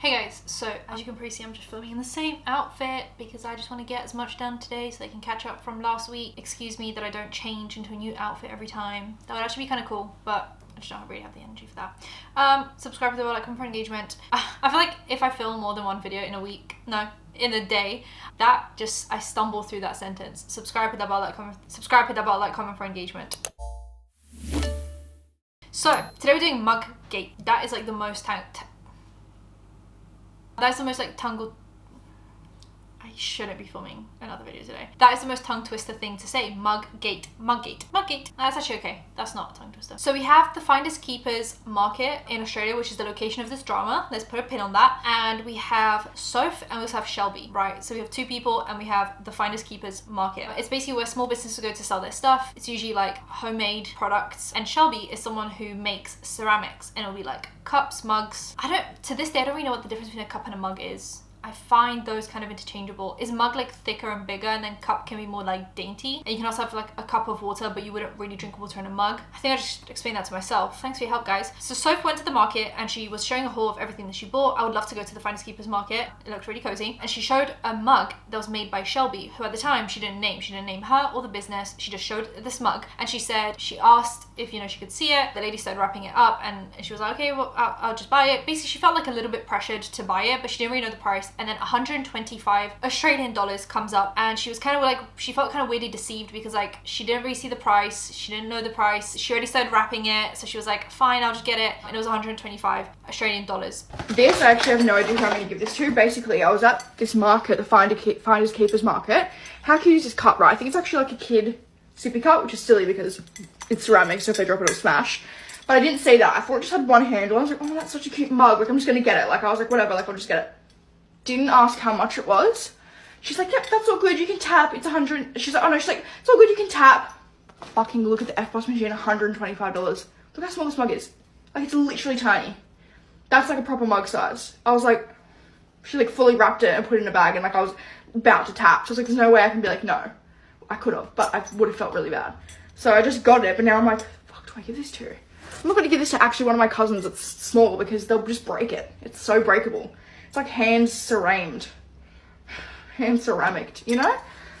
Hey guys, so as you can probably see, I'm just filming in the same outfit because I just want to get as much done today so they can catch up from last week. Excuse me that I don't change into a new outfit every time. That would actually be kind of cool, but I just don't really have the energy for that. Subscribe to the bell, like, comment for engagement. I feel like if I film more than one video in a week, no, in a day, that just, I stumble through that sentence. Subscribe to the bell, like, comment for engagement. So today we're doing mug gate. That is like the most tongue. I shouldn't be filming another video today. That is the most tongue twister thing to say. Mug gate. That's actually okay. That's not a tongue twister. So we have the Finders Keepers market in Australia, which is the location of this drama. Let's put a pin on that. And we have Soph and we also have Shelby, right? So we have two people and we have the Finders Keepers market. It's basically where small businesses go to sell their stuff. It's usually like homemade products. And Shelby is someone who makes ceramics, and it'll be like cups, mugs. To this day, I don't really know what the difference between a cup and a mug is. I find those kind of interchangeable. Is mug like thicker and bigger, and then cup can be more like dainty? And you can also have like a cup of water, but you wouldn't really drink water in a mug. I think I just explained that to myself. Thanks for your help, guys. So Soph went to the market and she was showing a haul of everything that she bought. I would love to go to the Finders Keepers market. It looks really cozy. And she showed a mug that was made by Shelby, who at the time she didn't name. She didn't name her or the business. She just showed this mug, and she said, she asked if, you know, she could see it. The lady started wrapping it up and she was like, okay, well, I'll just buy it. Basically, she felt like a little bit pressured to buy it, but she didn't really know the price. And then 125 Australian dollars comes up, and she was kind of like, she felt kind of weirdly deceived because like she didn't really see the price, she didn't know the price, she already started wrapping it, so she was like, fine, I'll just get it. And it was 125 Australian dollars. This, I actually have no idea who I'm going to give this to. Basically, I was at this market, the Finders Keepers market. How cute is this cup, right? I think it's actually like a kid sippy cup, which is silly because it's ceramic, so if they drop it, it'll smash. But I didn't see that. I thought it just had one handle. I was like, oh, that's such a cute mug. Like, I'm just going to get it. Like, I was like, whatever, like, I'll just get it. Didn't ask how much it was. She's like, yep, that's all good, you can tap. It's 100. She's like, oh no, she's like, it's all good, you can tap. Fucking look at the F-Boss machine, $125. Look how small this mug is. Like, it's literally tiny. That's like a proper mug size. I was like, she like fully wrapped it and put it in a bag, and like I was about to tap. So I was like, there's no way I can be like, no. I could have, but I would have felt really bad. So I just got it, but now I'm like, fuck, do I give this to? I'm not gonna give this to actually one of my cousins that's small because they'll just break it. It's so breakable. It's like hand ceramicked, you know?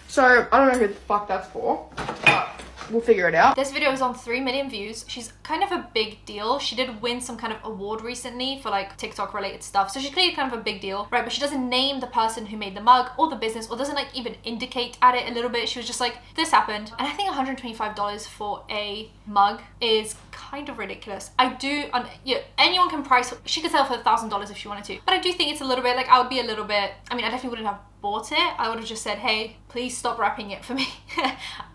So I don't know who the fuck that's for, but we'll figure it out. This video is on 3 million views. She's kind of a big deal. She did win some kind of award recently for like TikTok related stuff. So she's clearly kind of a big deal, right? But she doesn't name the person who made the mug or the business, or doesn't like even indicate at it a little bit. She was just like, this happened. And I think $125 for a mug is kind of ridiculous. Yeah, anyone can price, she could sell for $1,000 if she wanted to. But I do think it's a little bit, like, I would be a little bit, I mean, I definitely wouldn't have bought it. I would have just said, hey, please stop wrapping it for me.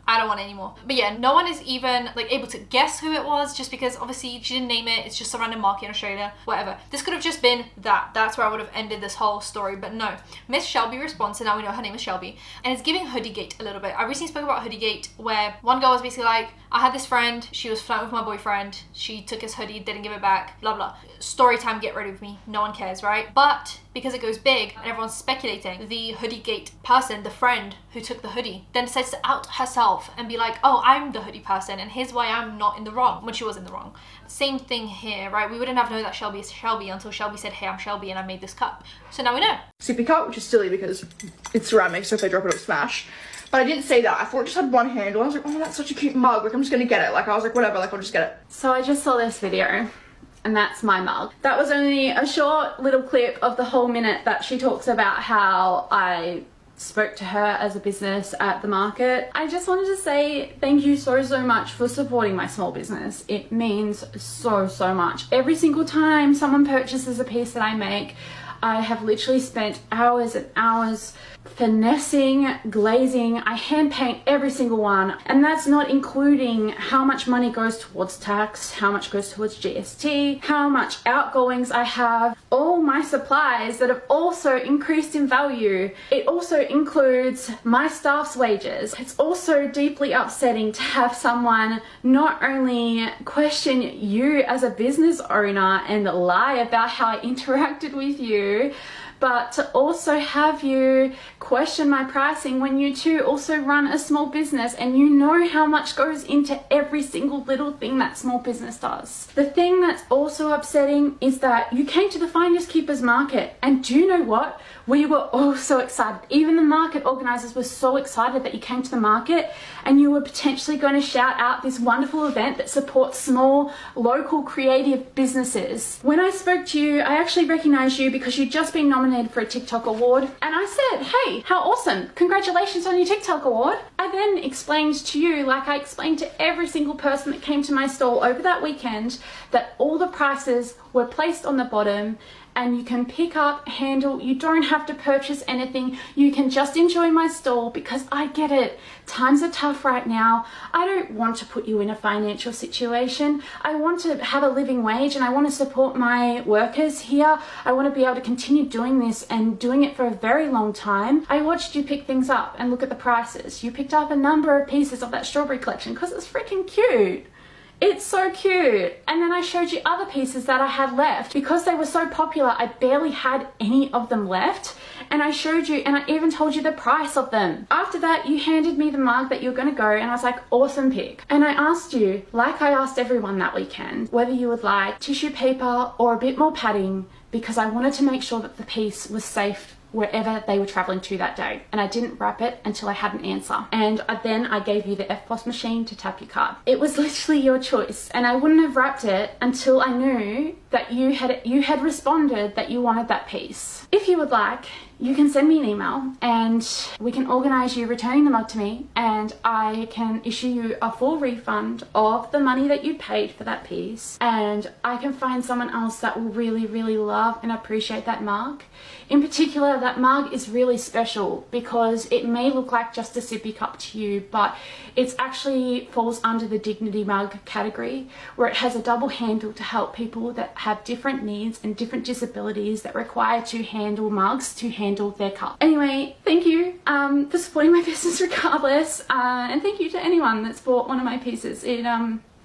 I don't want it anymore. But yeah, no one is even like able to guess who it was, just because obviously she didn't name it. It's just a random market in Australia, whatever. This could have just been that. That's where I would have ended this whole story, but no. Miss Shelby responds, and now we know her name is Shelby, and it's giving Hoodiegate a little bit. I recently spoke about Hoodiegate, where one girl was basically like, I had this friend, she was flirting with my boyfriend, she took his hoodie, didn't give it back, blah blah. Story time, get rid of me, no one cares, right? But because it goes big and everyone's speculating, the Hoodiegate person, the friend who took the hoodie, then decides to out herself and be like, oh, I'm the hoodie person and here's why I'm not in the wrong, when she was in the wrong. Same thing here, right? We wouldn't have known that Shelby is Shelby until Shelby said, hey, I'm Shelby and I made this cup. So now we know. Sippy cup, which is silly because it's ceramic, so if they drop it, it'll smash. But I didn't see that. I thought it just had one handle. I was like, oh, that's such a cute mug. Like, I'm just gonna get it. Like, I was like, whatever, like, I'll just get it. So I just saw this video, and that's my mug. That was only a short little clip of the whole minute that she talks about how I spoke to her as a business at the market. I just wanted to say thank you so much for supporting my small business. It means so much. Every single time someone purchases a piece that I make, I have literally spent hours and hours finessing, glazing. I hand paint every single one, and that's not including how much money goes towards tax, how much goes towards GST, how much outgoings I have, all my supplies that have also increased in value. It also includes my staff's wages. It's also deeply upsetting to have someone not only question you as a business owner and lie about how I interacted with you, but to also have you question my pricing when you too also run a small business and you know how much goes into every single little thing that small business does. The thing that's also upsetting is that you came to the Finders Keepers market, and do you know what? We were all so excited. Even the market organizers were so excited that you came to the market and you were potentially going to shout out this wonderful event that supports small, local, creative businesses. When I spoke to you, I actually recognized you because you'd just been nominated for a TikTok award. And I said, hey, how awesome. Congratulations on your TikTok award. I then explained to you, like I explained to every single person that came to my stall over that weekend, that all the prices were placed on the bottom and you can pick up, handle, you don't have to purchase anything. You can just enjoy my stall because I get it. Times are tough right now. I don't want to put you in a financial situation. I want to have a living wage and I want to support my workers here. I want to be able to continue doing this and doing it for a very long time. I watched you pick things up and look at the prices. You picked up a number of pieces of that strawberry collection because it's freaking cute. It's so cute. And then I showed you other pieces that I had left. Because they were so popular, I barely had any of them left. And I showed you, and I even told you the price of them. After that, you handed me the mug that you were going to go, and I was like, awesome pick. And I asked you, like I asked everyone that weekend, whether you would like tissue paper or a bit more padding, because I wanted to make sure that the piece was safe wherever they were traveling to that day. And I didn't wrap it until I had an answer. And then I gave you the FPOS machine to tap your card. It was literally your choice. And I wouldn't have wrapped it until I knew that you had responded that you wanted that piece. If you would like, you can send me an email and we can organize you returning the mug to me, and I can issue you a full refund of the money that you paid for that piece, and I can find someone else that will really, really love and appreciate that mug. In particular, that mug is really special because it may look like just a sippy cup to you, but it actually falls under the dignity mug category, where it has a double handle to help people that have different needs and different disabilities that require to handle mugs to handle their cup. Anyway, thank you for supporting my business regardless, and thank you to anyone that's bought one of my pieces.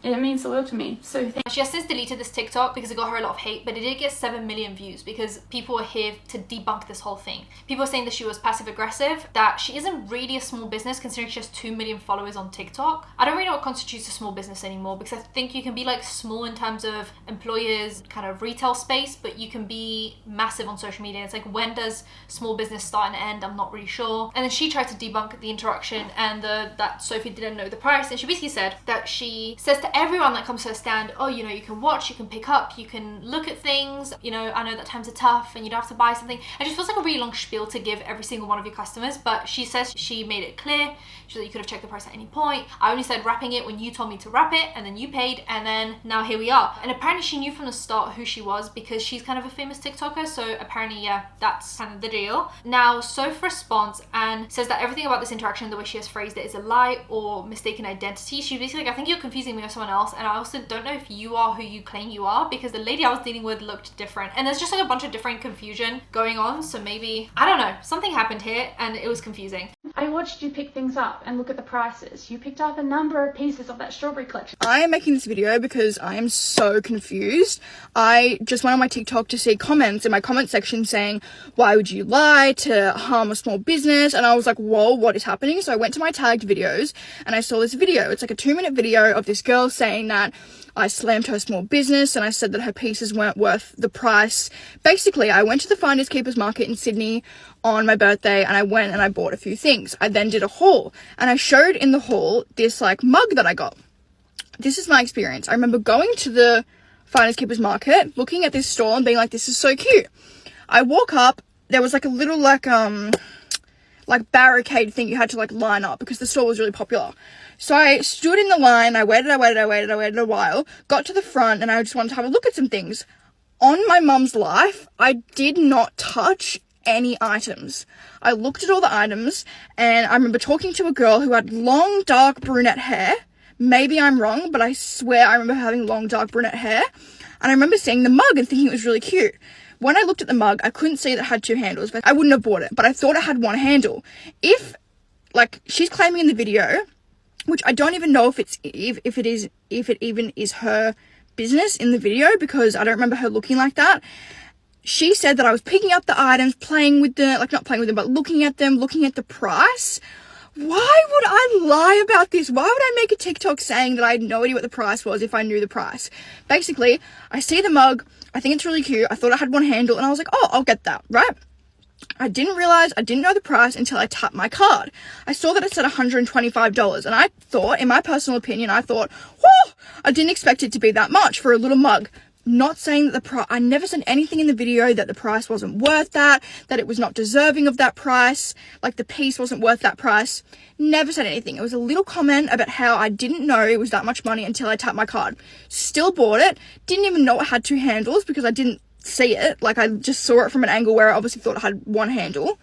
It means the world to me, so thank you. She has since deleted this TikTok because it got her a lot of hate, but it did get 7 million views because people were here to debunk this whole thing. People were saying that she was passive aggressive, that she isn't really a small business considering she has 2 million followers on TikTok. I don't really know what constitutes a small business anymore, because I think you can be like small in terms of employers, kind of retail space, but you can be massive on social media. It's like, when does small business start and end? I'm not really sure. And then she tried to debunk the interaction and that Sophie didn't know the price, and she basically said that she says to everyone that comes to her stand, oh, you know, you can watch, you can pick up, you can look at things, you know, I know that times are tough and you don't have to buy something. It just feels like a really long spiel to give every single one of your customers, but she says she made it clear. She said you could have checked the price at any point. I only said wrapping it when you told me to wrap it, and then you paid, and then now here we are. And apparently she knew from the start who she was because she's kind of a famous TikToker, so apparently, yeah, that's kind of the deal. Now, Soph responds and says that everything about this interaction, the way she has phrased it, is a lie or mistaken identity. She's basically like, I think you're confusing me with someone else, and I also don't know if you are who you claim you are, because the lady I was dealing with looked different. And there's just like a bunch of different confusion going on, so maybe, I don't know, something happened here and it was confusing. I watched you pick things up and look at the prices. You picked up a number of pieces of that strawberry collection. I am making this video because I am so confused. I just went on my TikTok to see comments in my comment section saying, why would you lie to harm a small business? And I was like, whoa, what is happening? So I went to my tagged videos and I saw this video. It's like a 2-minute video of this girl saying that I slammed her small business and I said that her pieces weren't worth the price. Basically, I went to the Finders Keepers market in Sydney on my birthday and I went and I bought a few things. I then did a haul and I showed in the haul this like mug that I got. This is my experience. I remember going to the Finders Keepers market, looking at this store and being like, this is so cute. I walk up, there was like a little like barricade thing you had to like line up because the store was really popular. So I stood in the line, I waited a while, got to the front and I just wanted to have a look at some things. On my mum's life, I did not touch any items. I looked at all the items and I remember talking to a girl who had long, dark brunette hair. Maybe I'm wrong, but I swear I remember having long, dark brunette hair. And I remember seeing the mug and thinking it was really cute. When I looked at the mug, I couldn't see that it had 2 handles, but I wouldn't have bought it, but I thought it had 1 handle. If, like, she's claiming in the video, which I don't even know if it even is her business in the video, because I don't remember her looking like that. she said that I was picking up the items, playing with them, like not playing with them, but looking at them, looking at the price. Why would I lie about this? Why would I make a TikTok saying that I had no idea what the price was if I knew the price? Basically, I see the mug, I think it's really cute, I thought it had one handle, and I was like, oh, I'll get that, right? I didn't know the price until I tapped my card. I saw that it said $125, and I thought, in my personal opinion, whoa, I didn't expect it to be that much for a little mug. Not saying that I never said anything in the video that the price wasn't worth that it was not deserving of that price, like the piece wasn't worth that price. Never said anything. It was a little comment about how I didn't know it was that much money until I tapped my card. Still bought it. Didn't even know it had two handles because I didn't see it. Like, I just saw it from an angle where I obviously thought it had one handle.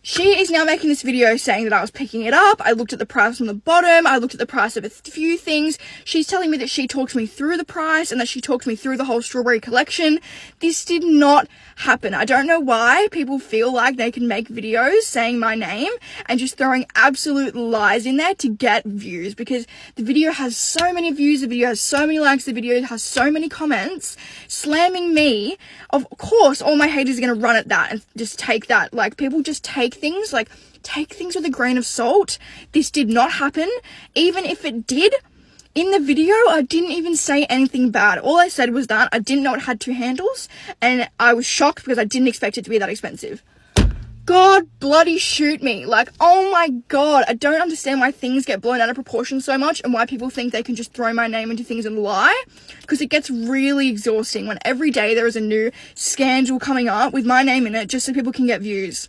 She is now making this video saying that I was picking it up. I looked at the price on the bottom. I looked at the price of a few things. She's telling me that she talked me through the price and that she talked me through the whole strawberry collection. This did not happen. I don't know why people feel like they can make videos saying my name and just throwing absolute lies in there to get views, because the video has so many views, the video has so many likes, the video has so many comments slamming me. Of course, all my haters are going to run at that and just take that. Like, people just take things with a grain of salt. This did not happen. Even if it did, in the video, I didn't even say anything bad. All I said was that I didn't know it had two handles, and I was shocked because I didn't expect it to be that expensive. God bloody shoot me. Like, oh my God, I don't understand why things get blown out of proportion so much and why people think they can just throw my name into things and lie, because it gets really exhausting when every day there is a new scandal coming up with my name in it just so people can get views.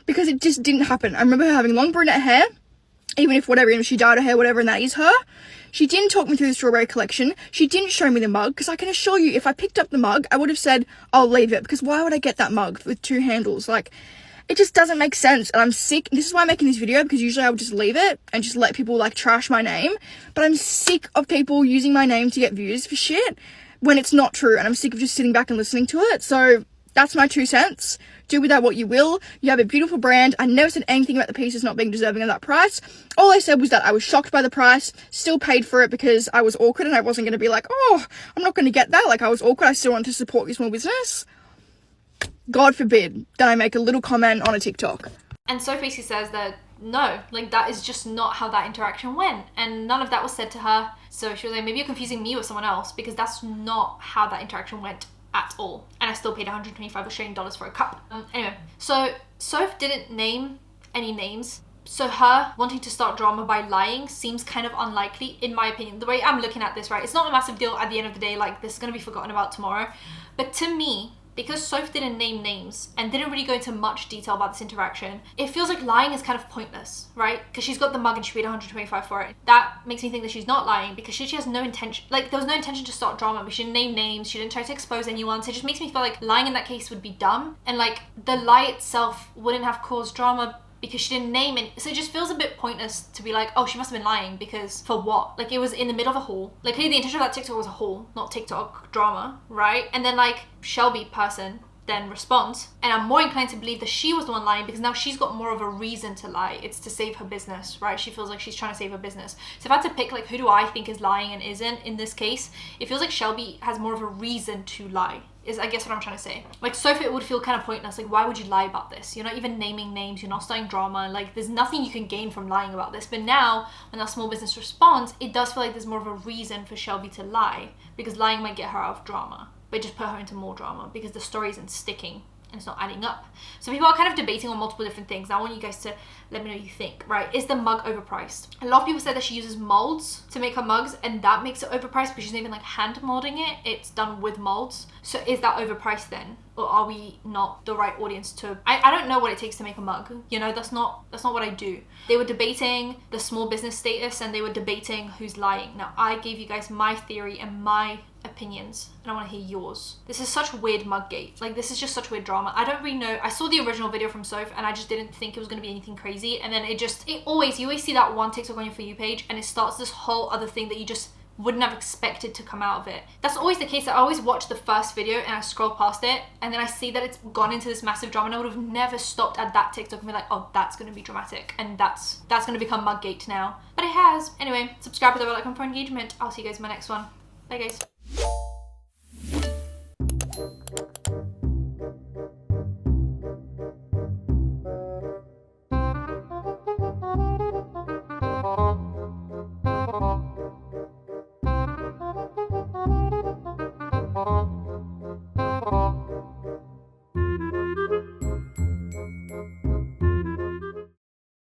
Because it just didn't happen. I remember her having long brunette hair, even if she dyed her hair, whatever, and that is her. She didn't talk me through the strawberry collection. She didn't show me the mug, because I can assure you, if I picked up the mug, I would have said, I'll leave it, because why would I get that mug with two handles? Like, it just doesn't make sense, and I'm sick. This is why I'm making this video, because usually I would just leave it and just let people, like, trash my name, but I'm sick of people using my name to get views for shit when it's not true, and I'm sick of just sitting back and listening to it. So that's my 2 cents. Do with that what you will. You have a beautiful brand. I never said anything about the pieces not being deserving of that price. All I said was that I was shocked by the price, still paid for it because I was awkward and I wasn't going to be like, oh, I'm not going to get that. Like, I was awkward. I still wanted to support your small business. God forbid that I make a little comment on a TikTok. And Soph basically says that no, like, that is just not how that interaction went, and none of that was said to her. So she was like, maybe you're confusing me with someone else, because that's not how that interaction went at all. And I still paid $125 Australian dollars for a cup. Anyway, so Soph didn't name any names, so her wanting to start drama by lying seems kind of unlikely, in my opinion. The way I'm looking at this, right, it's not a massive deal at the end of the day. Like, this is going to be forgotten about tomorrow. But to me, because Soph didn't name names and didn't really go into much detail about this interaction, it feels like lying is kind of pointless, right? Because she's got the mug and she paid $125 for it. That makes me think that she's not lying, because she has no intention, like, there was no intention to start drama, but she didn't name names, she didn't try to expose anyone, so it just makes me feel like lying in that case would be dumb, and like, the lie itself wouldn't have caused drama because she didn't name it. So it just feels a bit pointless to be like, oh, she must have been lying, because for what? Like, it was in the middle of a haul. Like, clearly the intention of that TikTok was a haul, not TikTok drama, right? And then, like, Shelby person then responds, and I'm more inclined to believe that she was the one lying, because now she's got more of a reason to lie. It's to save her business, right? She feels like she's trying to save her business. So if I had to pick, like, who do I think is lying and isn't in this case, it feels like Shelby has more of a reason to lie, is I guess what I'm trying to say. Like, Soph, it would feel kind of pointless. Like, why would you lie about this? You're not even naming names, you're not starting drama. Like, there's nothing you can gain from lying about this. But now, when that small business responds, it does feel like there's more of a reason for Shelby to lie, because lying might get her out of drama, but just put her into more drama, because the story isn't sticking and it's not adding up. So people are kind of debating on multiple different things. I want you guys to let me know what you think, right? Is the mug overpriced? A lot of people said that she uses molds to make her mugs, and that makes it overpriced, but she's not even like hand molding it. It's done with molds. So is that overpriced then? Or are we not the right audience to... I don't know what it takes to make a mug. You know, that's not what I do. They were debating the small business status, and they were debating who's lying. Now, I gave you guys my theory and my opinions, and I want to hear yours. This is such weird mug-gate. Like, this is just such weird drama. I don't really know. I saw the original video from Soph, and I just didn't think it was going to be anything crazy. And then you always see that one TikTok on your For You page, and it starts this whole other thing that you just wouldn't have expected to come out of it. That's always the case. I always watch the first video and I scroll past it, and then I see that it's gone into this massive drama, and I would have never stopped at that TikTok and be like, oh, that's going to be dramatic, and that's going to become mug-gate now. But it has. Anyway, subscribe with the bell icon for engagement. I'll see you guys in my next one. Bye, guys.